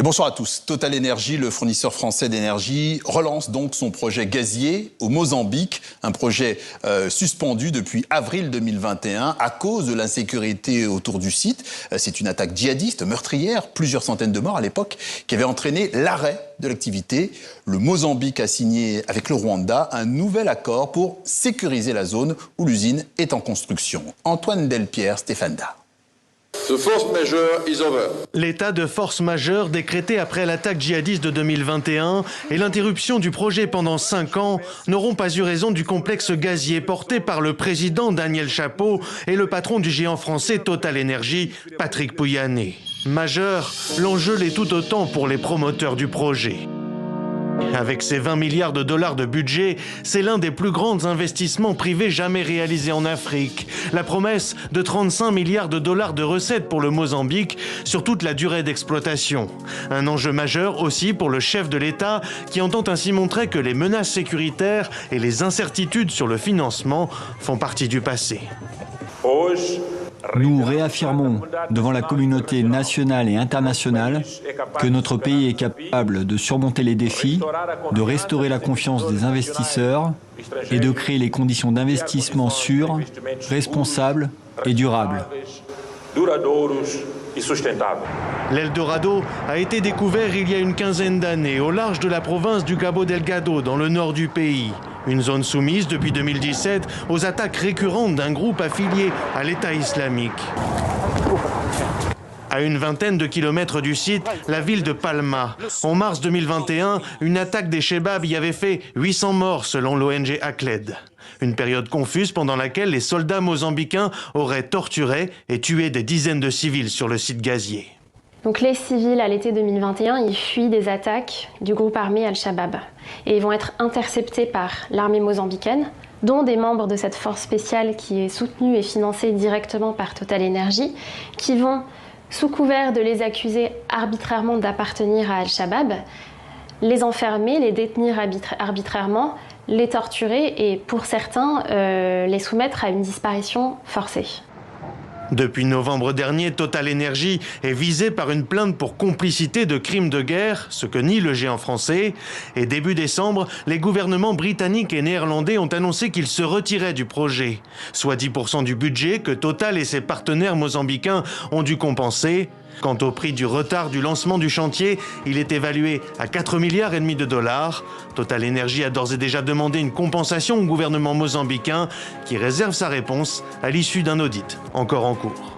Bonsoir à tous. Total Energy, le fournisseur français d'énergie, relance donc son projet gazier au Mozambique, un projet suspendu depuis avril 2021 à cause de l'insécurité autour du site. C'est une attaque djihadiste, meurtrière, plusieurs centaines de morts à l'époque, qui avait entraîné l'arrêt de l'activité. Le Mozambique a signé avec le Rwanda un nouvel accord pour sécuriser la zone où l'usine est en construction. Antoine Delpierre, Stéphane Da. L'état de force majeure décrété après l'attaque djihadiste de 2021 et l'interruption du projet pendant 5 ans n'auront pas eu raison du complexe gazier porté par le président Daniel Chapo et le patron du géant français Total Energy, Patrick Pouyanné. Majeur, l'enjeu l'est tout autant pour les promoteurs du projet. Avec ses 20 milliards de dollars de budget, c'est l'un des plus grands investissements privés jamais réalisés en Afrique. La promesse de 35 milliards de dollars de recettes pour le Mozambique sur toute la durée d'exploitation. Un enjeu majeur aussi pour le chef de l'État qui entend ainsi montrer que les menaces sécuritaires et les incertitudes sur le financement font partie du passé. Nous réaffirmons devant la communauté nationale et internationale que notre pays est capable de surmonter les défis, de restaurer la confiance des investisseurs et de créer les conditions d'investissement sûrs, responsables et durables. L'Eldorado a été découvert il y a une quinzaine d'années au large de la province du Cabo Delgado dans le nord du pays. Une zone soumise depuis 2017 aux attaques récurrentes d'un groupe affilié à l'État islamique. À une vingtaine de kilomètres du site, la ville de Palma. En mars 2021, une attaque des Chebabs y avait fait 800 morts selon l'ONG ACLED. Une période confuse pendant laquelle les soldats mozambicains auraient torturé et tué des dizaines de civils sur le site gazier. Donc les civils, à l'été 2021, ils fuient des attaques du groupe armé Al-Shabaab. Et ils vont être interceptés par l'armée mozambicaine, dont des membres de cette force spéciale qui est soutenue et financée directement par Total Energy, qui vont, sous couvert de les accuser arbitrairement d'appartenir à Al-Shabaab, les enfermer, les détenir arbitrairement, les torturer et, pour certains, les soumettre à une disparition forcée. Depuis novembre dernier, Total Energy est visé par une plainte pour complicité de crimes de guerre, ce que nie le géant français. Et début décembre, les gouvernements britanniques et néerlandais ont annoncé qu'ils se retiraient du projet, soit 10% du budget que Total et ses partenaires mozambicains ont dû compenser. Quant au prix du retard du lancement du chantier, il est évalué à 4,5 milliards de dollars. Total Energy a d'ores et déjà demandé une compensation au gouvernement mozambicain qui réserve sa réponse à l'issue d'un audit encore en cours.